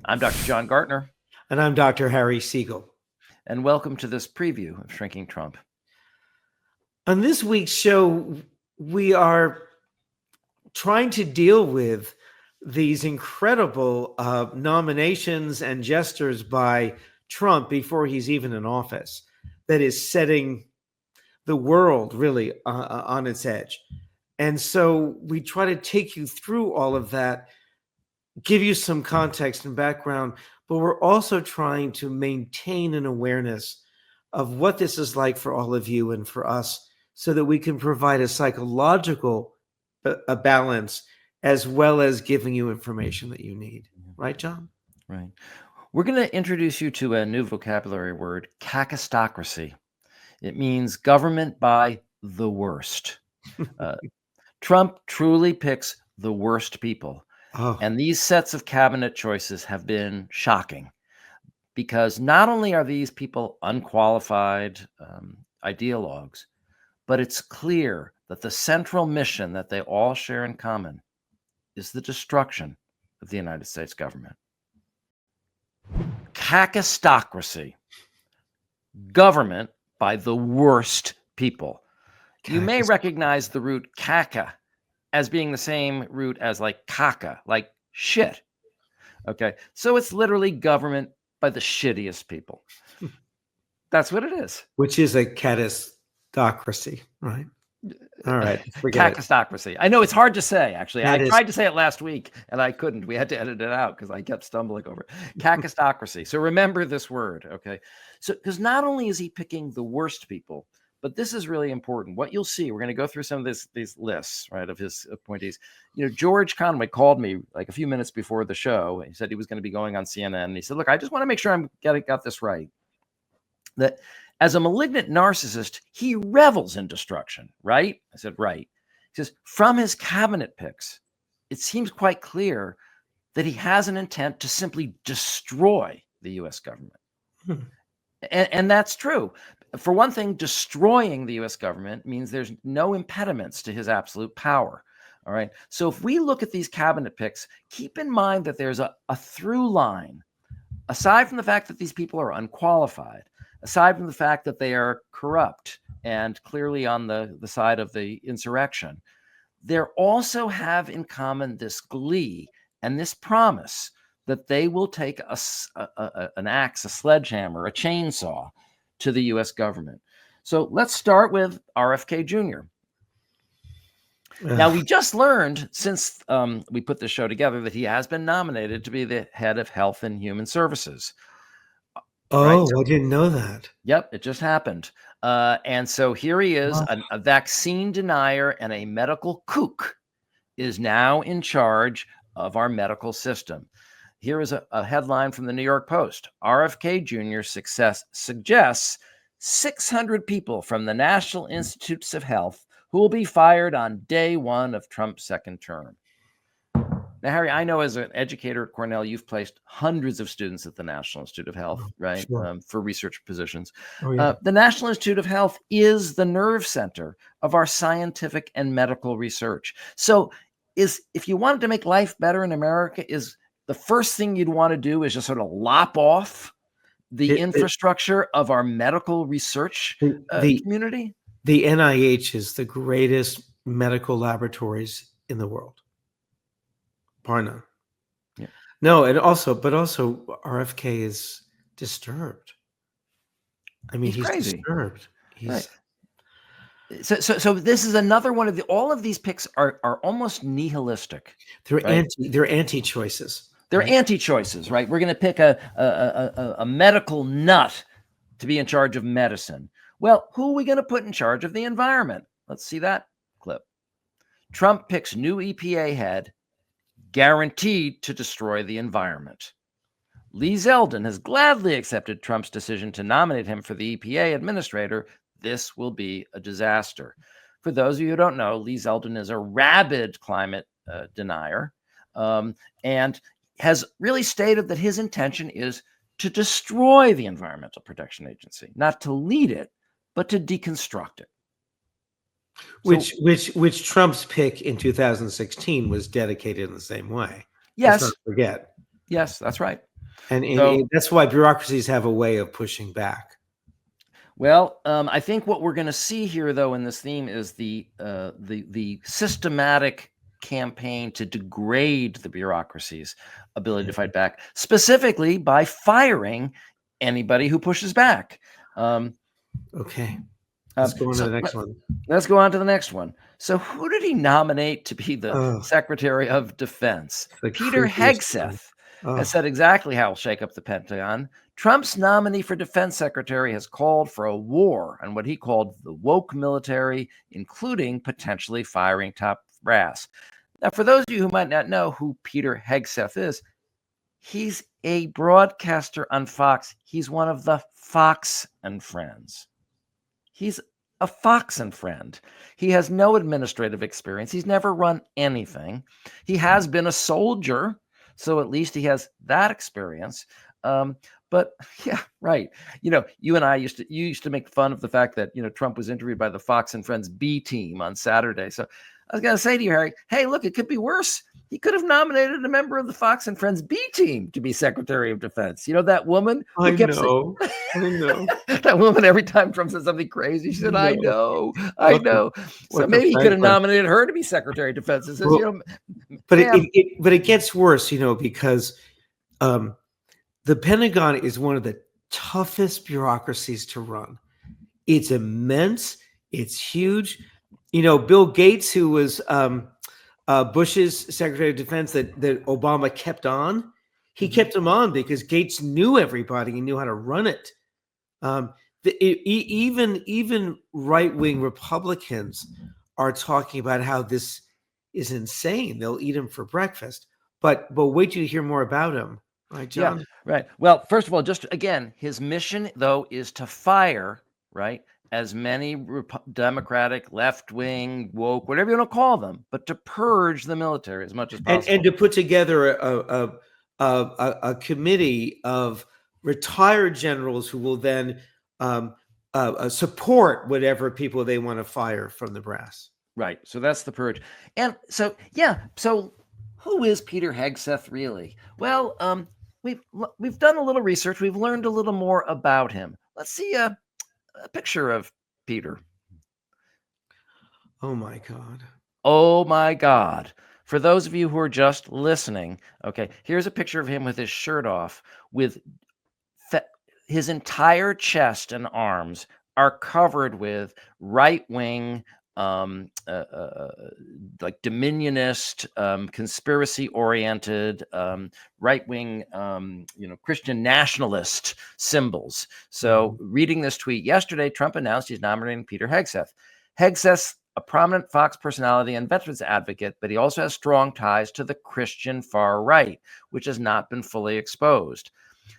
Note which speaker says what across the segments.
Speaker 1: I'm Dr. John Gartner.
Speaker 2: And I'm Dr. Harry Segal.
Speaker 1: And welcome to this preview of Shrinking Trump.
Speaker 2: On this week's show, we are trying to deal with these incredible nominations and gestures by Trump before he's even in office that is setting the world really on its edge. And so we try to take you through all of that, give you some context and background, but we're also trying to maintain an awareness of what this is like for all of you and for us so that we can provide a psychological a balance as well as giving you information that you need. Right, John?
Speaker 1: Right. We're going to introduce you to a new vocabulary word, kakistocracy. It means government by the worst. Trump truly picks the worst people.
Speaker 2: Oh.
Speaker 1: And these sets of cabinet choices have been shocking because not only are these people unqualified ideologues, but it's clear that the central mission that they all share in common is the destruction of the United States government. Kakistocracy, government by the worst people. You may recognize the root kaka as being the same root as like caca, like shit. Okay, so it's literally government by the shittiest people. That's what it is.
Speaker 2: Which is a catastocracy, right? All right.
Speaker 1: Kakistocracy. I know it's hard to say, actually. I tried to say it last week and I couldn't. We had to edit it out because I kept stumbling over it. Kakistocracy. So remember this word, okay? So because not only is he picking the worst people, but this is really important. What you'll see, we're going to go through some of these lists, right, of his appointees. You know, George Conway called me like a few minutes before the show. He said he was going to be going on CNN. And he said, look, I just want to make sure got this right. That as a malignant narcissist, he revels in destruction, right? I said, right. He says, from his cabinet picks, it seems quite clear that he has an intent to simply destroy the U.S. government. And that's true. For one thing, destroying the U.S. government means there's no impediments to his absolute power. All right. So if we look at these cabinet picks, keep in mind that there's a through line, aside from the fact that these people are unqualified, aside from the fact that they are corrupt and clearly on the side of the insurrection, they also have in common this glee and this promise that they will take an axe, a sledgehammer, a chainsaw to the U.S. government. So let's start with RFK Jr. Now, we just learned since we put this show together that he has been nominated to be the head of Health and Human Services.
Speaker 2: Oh, right? I didn't know that.
Speaker 1: Yep, it just happened. And so here he is, a vaccine denier and a medical kook is now in charge of our medical system. Here is a headline from the New York Post. RFK Jr.'s success suggests 600 people from the National Institutes of Health who will be fired on day one of Trump's second term. Now, Harry, I know as an educator at Cornell, you've placed hundreds of students at the National Institute of Health, right,
Speaker 2: sure.
Speaker 1: For research positions.
Speaker 2: Oh, yeah.
Speaker 1: The National Institute of Health is the nerve center of our scientific and medical research. So if you wanted to make life better in America, is the first thing you'd want to do is just sort of lop off the infrastructure of our medical research community?
Speaker 2: The NIH is the greatest medical laboratories in the world. Bar none.
Speaker 1: Yeah.
Speaker 2: No, but also RFK is disturbed. I mean, he's
Speaker 1: crazy.
Speaker 2: Disturbed.
Speaker 1: Right. So this is another one of all of these picks are almost nihilistic.
Speaker 2: They're anti-choices.
Speaker 1: They're anti-choices, right? We're going to pick a medical nut to be in charge of medicine. Well, who are we going to put in charge of the environment? Let's see that clip. Trump picks new EPA head, guaranteed to destroy the environment. Lee Zeldin has gladly accepted Trump's decision to nominate him for the EPA administrator. This will be a disaster. For those of you who don't know, Lee Zeldin is a rabid climate denier and has really stated that his intention is to destroy the Environmental Protection Agency, not to lead it, but to deconstruct it.
Speaker 2: Which Trump's pick in 2016 was dedicated in the same way.
Speaker 1: Yes.
Speaker 2: Let's not forget.
Speaker 1: Yes, that's right.
Speaker 2: And that's why bureaucracies have a way of pushing back.
Speaker 1: Well, I think what we're going to see here, though, in this theme is the systematic campaign to degrade the bureaucracy's ability to fight back, specifically by firing anybody who pushes back.
Speaker 2: Okay. Let's go on to the next one.
Speaker 1: Let's go on to the next one. So who did he nominate to be the Secretary of Defense? Peter Hegseth has said exactly how he'll shake up the Pentagon. Trump's nominee for defense secretary has called for a war on what he called the woke military, including potentially firing top brass. Now, for those of you who might not know who Peter Hegseth is, he's a broadcaster on Fox. He's one of the Fox and Friends. He's a Fox and friend. He has no administrative experience. He's never run anything. He has been a soldier, so at least he has that experience. But yeah, right. You and I used to make fun of the fact that, Trump was interviewed by the Fox and Friends B team on Saturday. So I was going to say to you, Harry, hey, look, it could be worse. He could have nominated a member of the Fox and Friends B team to be Secretary of Defense. That woman who
Speaker 2: I know.
Speaker 1: That woman, every time Trump said something crazy, she said, I know. So maybe he could have nominated her to be Secretary of Defense. It says,
Speaker 2: but it gets worse, because the Pentagon is one of the toughest bureaucracies to run. It's immense. It's huge. Bill Gates, who was Bush's Secretary of Defense that Obama kept on, he kept him on because Gates knew everybody. He knew how to run it. Even right-wing Republicans are talking about how this is insane. They'll eat him for breakfast. But wait till you hear more about him. Right, John?
Speaker 1: Yeah, right. Well, first of all, just again, his mission, though, is to fire, right, as many Democratic, left-wing, woke, whatever you want to call them, but to purge the military as much as possible.
Speaker 2: And to put together a committee of retired generals who will then support whatever people they want to fire from the brass.
Speaker 1: Right. So that's the purge. And so, so who is Peter Hegseth really? Well, we've done a little research. We've learned a little more about him. Let's see a picture of Peter.
Speaker 2: Oh my God.
Speaker 1: Oh my God. For those of you who are just listening, okay, here's a picture of him with his shirt off, with his entire chest and arms are covered with right-wing, like dominionist, conspiracy-oriented, right-wing, Christian nationalist symbols. So reading this tweet yesterday, Trump announced he's nominating Peter Hegseth. Hegseth's a prominent Fox personality and veterans advocate, but he also has strong ties to the Christian far right, which has not been fully exposed.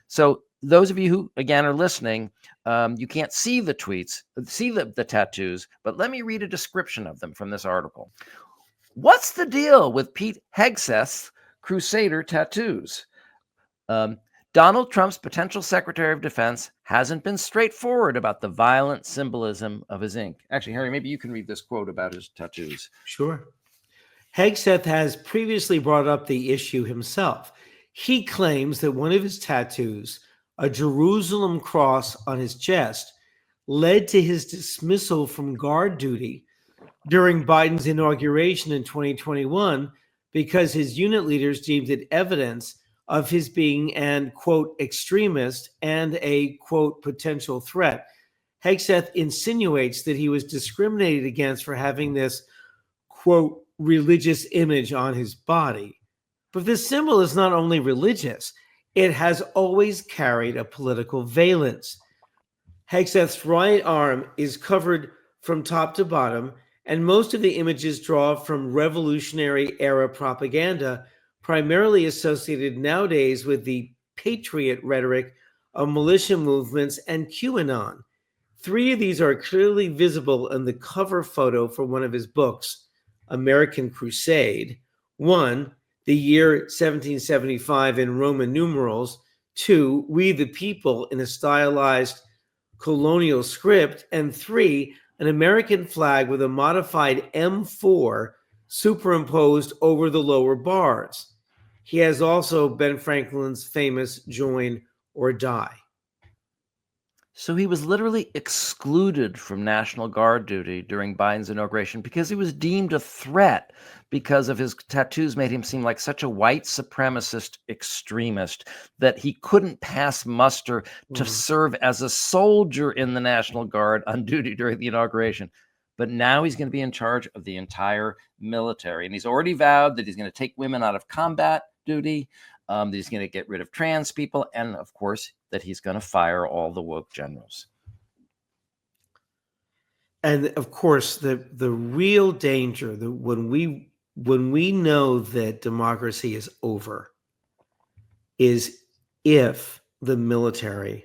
Speaker 1: So those of you who, again, are listening, you can't see the tweets, see the tattoos, but let me read a description of them from this article. What's the deal with Pete Hegseth's Crusader tattoos? Donald Trump's potential Secretary of Defense hasn't been straightforward about the violent symbolism of his ink. Actually, Harry, maybe you can read this quote about his tattoos.
Speaker 2: Sure. Hegseth has previously brought up the issue himself. He claims that one of his tattoos, a Jerusalem cross on his chest, led to his dismissal from guard duty during Biden's inauguration in 2021 because his unit leaders deemed it evidence of his being an, quote, extremist and a, quote, potential threat. Hegseth insinuates that he was discriminated against for having this, quote, religious image on his body. But this symbol is not only religious, it has always carried a political valence. Hegseth's right arm is covered from top to bottom, and most of the images draw from Revolutionary era propaganda, primarily associated nowadays with the patriot rhetoric of militia movements and QAnon. 3 of these are clearly visible in the cover photo for one of his books, American Crusade. 1, the year 1775 in Roman numerals. 2, We the People in a stylized colonial script. And 3, an American flag with a modified M4 superimposed over the lower bars. he has also Ben Franklin's famous join or die.
Speaker 1: So he was literally excluded from National Guard duty during Biden's inauguration because he was deemed a threat because of his tattoos made him seem like such a white supremacist extremist that he couldn't pass muster to serve as a soldier in the National Guard on duty during the inauguration. But now he's going to be in charge of the entire military. And he's already vowed that he's going to take women out of combat duty, that he's going to get rid of trans people, and of course, that he's going to fire all the woke generals.
Speaker 2: And of course, the real danger that when we know that democracy is over is if the military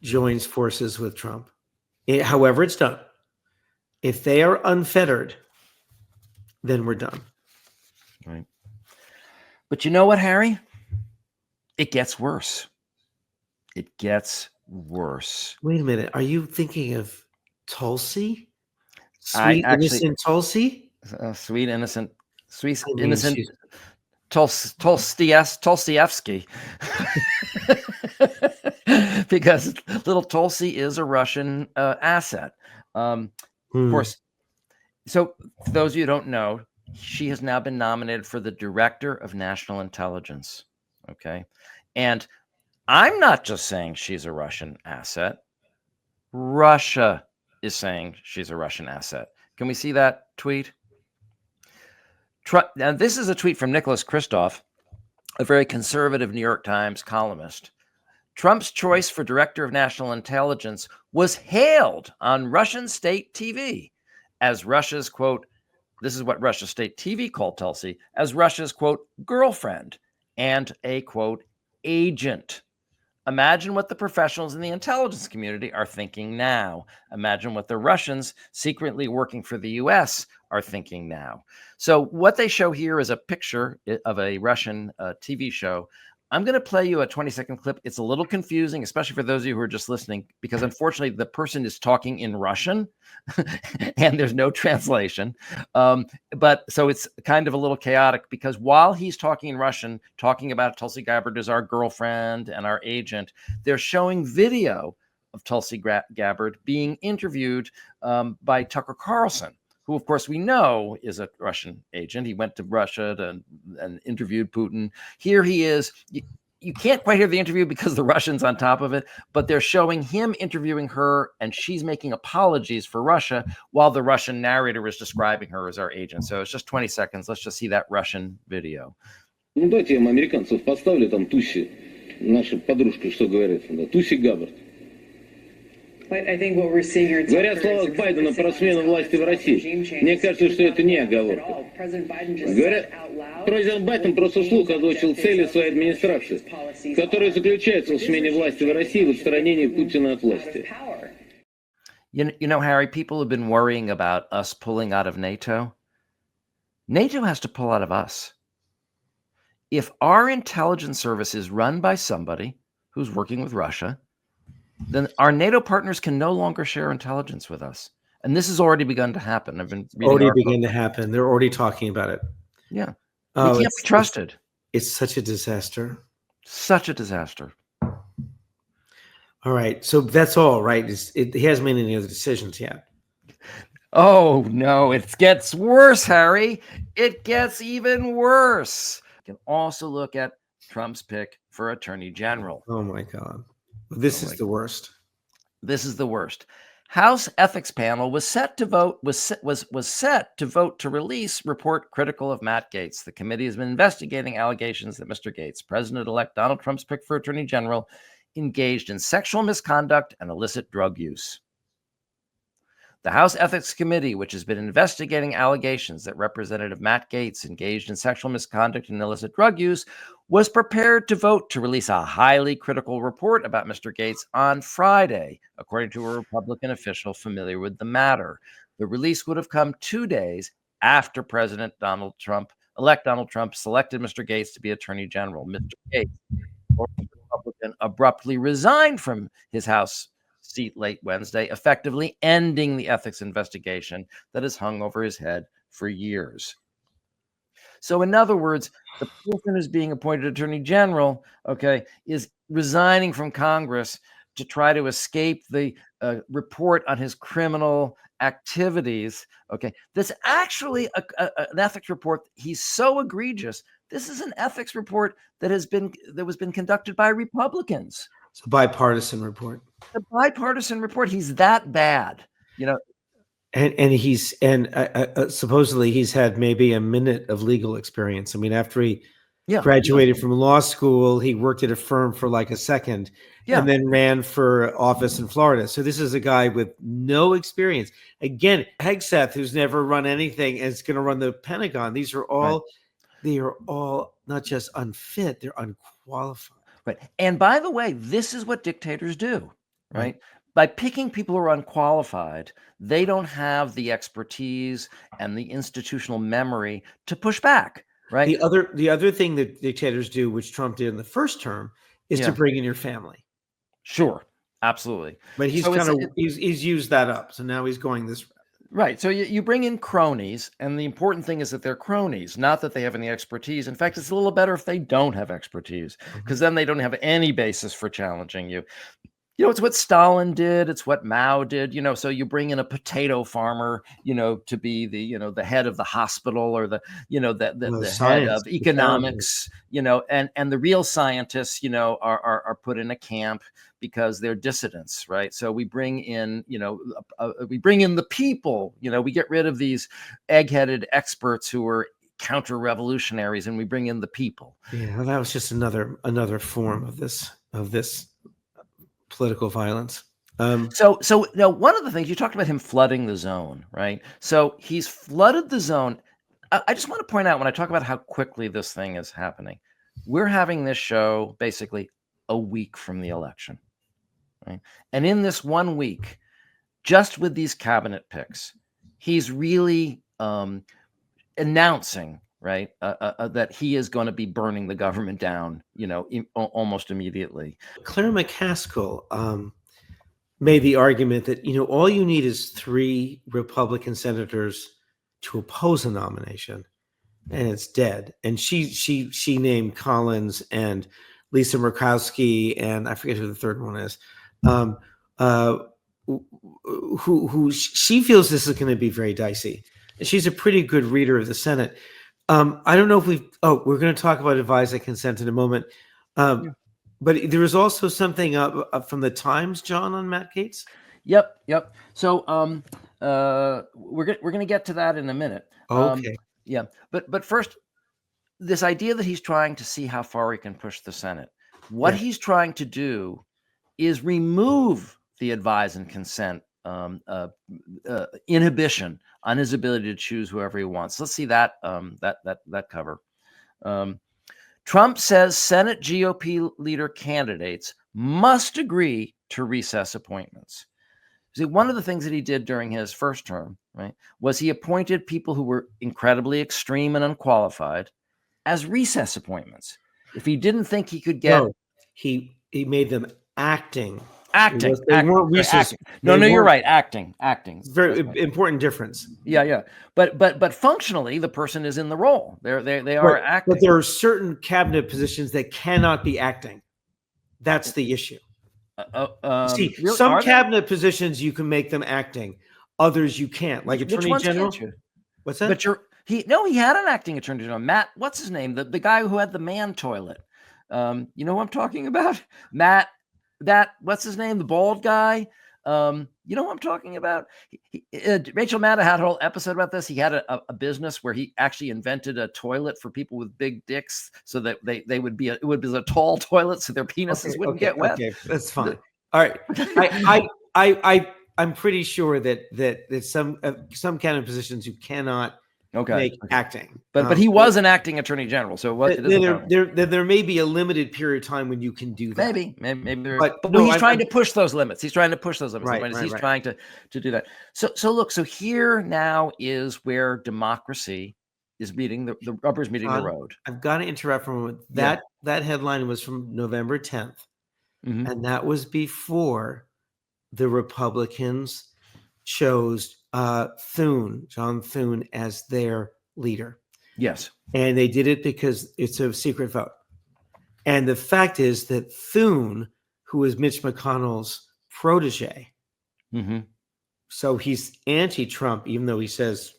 Speaker 2: joins forces with Trump, however it's done. If they are unfettered, then we're done.
Speaker 1: Right. But you know what, Harry? It gets worse. It gets worse.
Speaker 2: Wait a minute. Are you thinking of Tulsi? Innocent Tulsi?
Speaker 1: Sweet, innocent Tulsievsky. Because little Tulsi is a Russian asset. Of course. So for those of you who don't know, she has now been nominated for the Director of National Intelligence. Okay. And I'm not just saying she's a Russian asset. Russia is saying she's a Russian asset. Can we see that tweet? Now, this is a tweet from Nicholas Kristof, a very conservative New York Times columnist. Trump's choice for Director of National Intelligence was hailed on Russian state TV as Russia's, quote, this is what Russia state TV called Tulsi, as Russia's, quote, girlfriend and a, quote, agent. Imagine what the professionals in the intelligence community are thinking now. Imagine what the Russians secretly working for the US are thinking now. So what they show here is a picture of a Russian TV show. I'm going to play you a 20-second clip. It's a little confusing, especially for those of you who are just listening, because unfortunately the person is talking in Russian and there's no translation. But so it's kind of a little chaotic because while he's talking in Russian, talking about Tulsi Gabbard as our girlfriend and our agent, they're showing video of Tulsi Gabbard being interviewed by Tucker Carlson, who, of course, we know is a Russian agent. He went to Russia and interviewed Putin. Here he is. You can't quite hear the interview because the Russian's on top of it, but they're showing him interviewing her, and she's making apologies for Russia while the Russian narrator is describing her as our agent. So it's just 20 seconds. Let's just see that Russian video.
Speaker 3: Ну, дайте им американцев поставлю, там Туси, наша подружка, что говорит, да, Туси Габбард. Говорят в словах Байдена про смену власти в России. Мне кажется, что это не оговорка. Говорят, президент Байден просто вслух озвучил цели своей администрации, которые заключаются в смене власти в России и в отстранении Путина от власти.
Speaker 1: You know, Harry, people have been worrying about us pulling out of NATO. NATO has to pull out of us. If our intelligence service is run by somebody who's working with Russia, then our NATO partners can no longer share intelligence with us. And this has already begun to happen. I've been reading
Speaker 2: already begun to happen. They're already talking about it.
Speaker 1: Yeah. We can't be trusted.
Speaker 2: It's such a disaster.
Speaker 1: Such a disaster.
Speaker 2: All right. So that's all, right? He hasn't made any other decisions yet.
Speaker 1: Oh, no. It gets worse, Harry. It gets even worse. You can also look at Trump's pick for Attorney General.
Speaker 2: Oh, my God. This is the worst.
Speaker 1: This is the worst. House Ethics Panel was set to vote to release report critical of Matt Gaetz. The committee has been investigating allegations that Mr. Gaetz, President-elect Donald Trump's pick for Attorney General, engaged in sexual misconduct and illicit drug use. The House Ethics Committee, which has been investigating allegations that Representative Matt Gaetz engaged in sexual misconduct and illicit drug use, was prepared to vote to release a highly critical report about Mr. Gaetz on Friday, according to a Republican official familiar with the matter. The release would have come 2 days after President Donald Trump selected Mr. Gaetz to be Attorney General. Mr. Gaetz, a Republican, abruptly resigned from his House seat late Wednesday, effectively ending the ethics investigation that has hung over his head for years. So in other words, the person who's being appointed attorney general, okay, is resigning from Congress to try to escape the report on his criminal activities. Okay, this actually an ethics report. He's so egregious. This is an ethics report that was been conducted by Republicans.
Speaker 2: It's a bipartisan report.
Speaker 1: A bipartisan report. He's that bad, you know.
Speaker 2: And he's supposedly he's had maybe a minute of legal experience. I mean, after he graduated from law school, he worked at a firm for like a second, and then ran for office in Florida. So this is a guy with no experience. Again, Hegseth, who's never run anything, and is going to run the Pentagon. These are all they are all not just unfit; they're unqualified.
Speaker 1: Right. And by the way, this is what dictators do, right? By picking people who are unqualified, they don't have the expertise and the institutional memory to push back, right?
Speaker 2: The other thing that dictators do, which Trump did in the first term, is to bring in your family.
Speaker 1: Sure, absolutely.
Speaker 2: But he's he's used that up, so now he's going this route.
Speaker 1: Right. So you bring in cronies, and the important thing is that they're cronies, not that they have any expertise. In fact, it's a little better if they don't have expertise, because then they don't have any basis for challenging you. You know, it's what Stalin did. It's what Mao did. You know, so you bring in a potato farmer, you know, to be the, you know, the head of the hospital, or the, you know, the head of economics, you know, and the real scientists, you know, are put in a camp because they're dissidents, right? So we bring in, you know, we bring in the people. You know, we get rid of these egg-headed experts who are counter-revolutionaries, and we bring in the people.
Speaker 2: Yeah, well, that was just another form of this political violence.
Speaker 1: So now, one of the things you talked about, him flooding the zone, right? So he's flooded the zone. I just want to point out, when I talk about how quickly this thing is happening, we're having this show basically a week from the election, right? And in this 1 week, just with these cabinet picks, he's really announcing, right, that he is going to be burning the government down, you know, almost immediately.
Speaker 2: Claire McCaskill made the argument that, you know, all you need is 3 Republican senators to oppose a nomination, and it's dead. And she named Collins and Lisa Murkowski, and I forget who the third one is, who she feels this is going to be very dicey. And she's a pretty good reader of the Senate. I don't know if we're going to talk about advised consent in a moment. But there was also something from the Times, John, on Matt Gaetz.
Speaker 1: Yep. So we're going to get to that in a minute.
Speaker 2: Okay.
Speaker 1: Yeah. But first, this idea that he's trying to see how far he can push the Senate. What he's trying to do is remove the advise and consent inhibition on his ability to choose whoever he wants. Let's see that cover. Trump says Senate GOP leader candidates must agree to recess appointments. See, one of the things that he did during his first term, right, was he appointed people who were incredibly extreme and unqualified as recess appointments. If he didn't think he could get,
Speaker 2: he made them acting.
Speaker 1: Acting.
Speaker 2: No,
Speaker 1: you're right. Acting.
Speaker 2: Very important difference.
Speaker 1: Yeah. But functionally, the person is in the role. They are acting.
Speaker 2: But there are certain cabinet positions that cannot be acting. That's the issue. See, really, some cabinet positions you can make them acting. Others you can't. Like Attorney General. What's that?
Speaker 1: But he had an acting Attorney General. Matt, what's his name? The guy who had the man toilet. You know who I'm talking about? Matt. What's his name? The bald guy. You know what I'm talking about? Rachel Maddow had a whole episode about this. He had a business where he actually invented a toilet for people with big dicks, so that it would be a tall toilet, so their penises wouldn't get wet.
Speaker 2: Okay, that's fine. All right, I'm pretty sure that some cabinet positions you cannot make acting.
Speaker 1: But he was an acting Attorney General, so
Speaker 2: there may be a limited period of time when you can do that.
Speaker 1: Maybe. But he's trying to push those limits. He's trying to push those limits. He's trying to do that. So look. So here now is where democracy is meeting the rubber's meeting the road.
Speaker 2: I've got to interrupt for a moment. That headline was from November 10th, and that was before the Republicans chose John Thune as their leader.
Speaker 1: Yes.
Speaker 2: And they did it because it's a secret vote. And the fact is that Thune, who is Mitch McConnell's protege, so he's anti-Trump, even though he says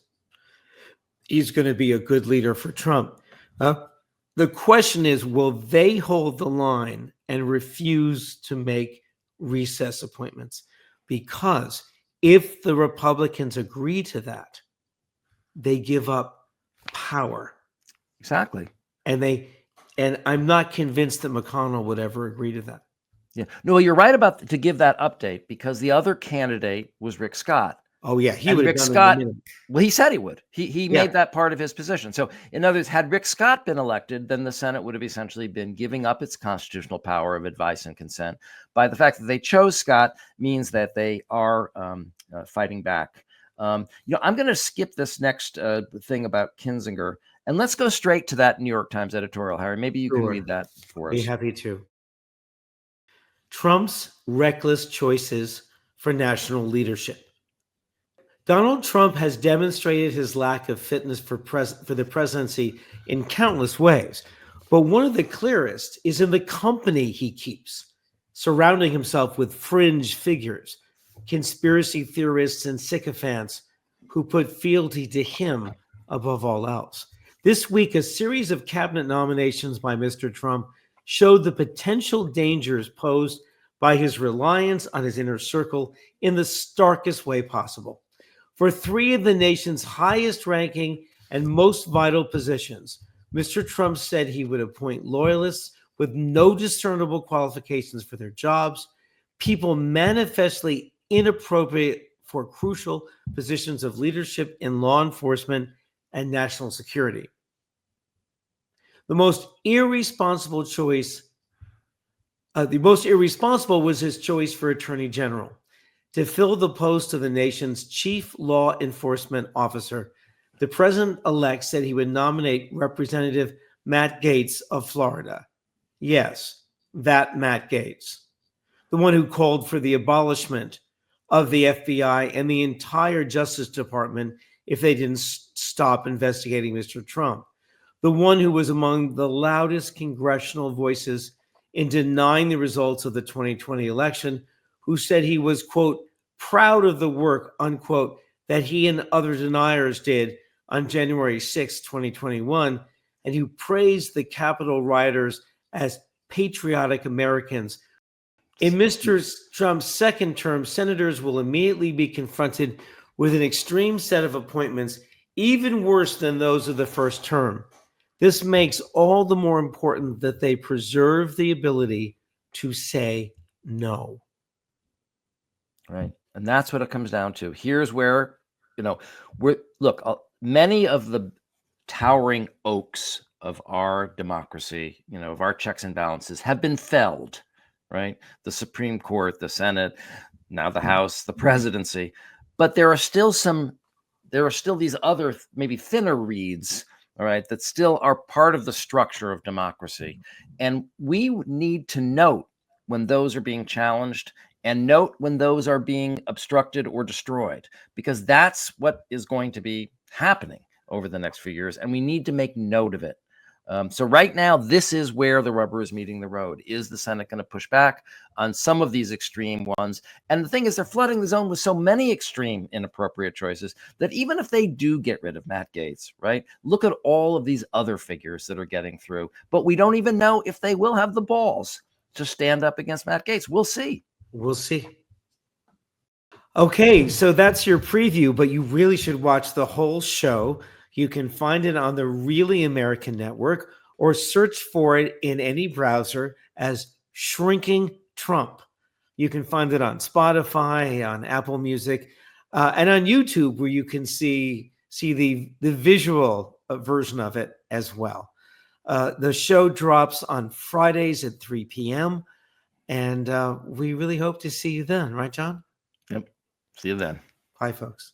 Speaker 2: he's going to be a good leader for Trump. The question is, will they hold the line and refuse to make recess appointments? Because if the Republicans agree to that, they give up power.
Speaker 1: Exactly.
Speaker 2: And I'm not convinced that McConnell would ever agree to that.
Speaker 1: Yeah. No, you're right about to give that update, because the other candidate was Rick Scott.
Speaker 2: Oh yeah, he
Speaker 1: And
Speaker 2: would
Speaker 1: Rick
Speaker 2: have done
Speaker 1: Scott.
Speaker 2: it in a minute.
Speaker 1: Well, he said he would. He made that part of his position. So, in other words, had Rick Scott been elected, then the Senate would have essentially been giving up its constitutional power of advice and consent. By the fact that they chose Scott means that they are fighting back. I'm going to skip this next thing about Kinzinger, and let's go straight to that New York Times editorial. Harry, maybe you can read that for us.
Speaker 2: Be happy to. Trump's reckless choices for national leadership. Donald Trump has demonstrated his lack of fitness for the presidency in countless ways, but one of the clearest is in the company he keeps, surrounding himself with fringe figures, conspiracy theorists and sycophants who put fealty to him above all else. This week, a series of cabinet nominations by Mr. Trump showed the potential dangers posed by his reliance on his inner circle in the starkest way possible. For three of the nation's highest ranking and most vital positions, Mr. Trump said he would appoint loyalists with no discernible qualifications for their jobs, people manifestly inappropriate for crucial positions of leadership in law enforcement and national security. The most irresponsible was his choice for Attorney General. To fill the post of the nation's chief law enforcement officer, the president-elect said he would nominate Representative Matt Gaetz of Florida. Yes, that Matt Gaetz, the one who called for the abolishment of the FBI and the entire Justice Department if they didn't stop investigating Mr. Trump, the one who was among the loudest congressional voices in denying the results of the 2020 election, who said he was, quote, proud of the work, unquote, that he and other deniers did on January 6, 2021, and who praised the Capitol rioters as patriotic Americans. In Mr. Trump's second term, senators will immediately be confronted with an extreme set of appointments, even worse than those of the first term. This makes all the more important that they preserve the ability to say no.
Speaker 1: Right. And that's what it comes down to. Here's where, many of the towering oaks of our democracy, of our checks and balances have been felled, right? The Supreme Court, the Senate, now the House, the presidency. But there are still these other, maybe thinner reeds, all right, that still are part of the structure of democracy. And we need to note when those are being challenged and note when those are being obstructed or destroyed, because that's what is going to be happening over the next few years. And we need to make note of it. So right now, this is where the rubber is meeting the road. Is the Senate going to push back on some of these extreme ones? And the thing is, they're flooding the zone with so many extreme inappropriate choices that even if they do get rid of Matt Gaetz, right, look at all of these other figures that are getting through. But we don't even know if they will have the balls to stand up against Matt Gaetz. We'll see.
Speaker 2: We'll see. Okay, so that's your preview, but you really should watch the whole show. You can find it on the Really American Network or search for it in any browser as Shrinking Trump. You can find it on Spotify, on Apple Music, and on YouTube, where you can see the visual version of it as well. The show drops on Fridays at 3 p.m., and we really hope to see you then. Right, John?
Speaker 1: Yep. See you then.
Speaker 2: Bye, folks.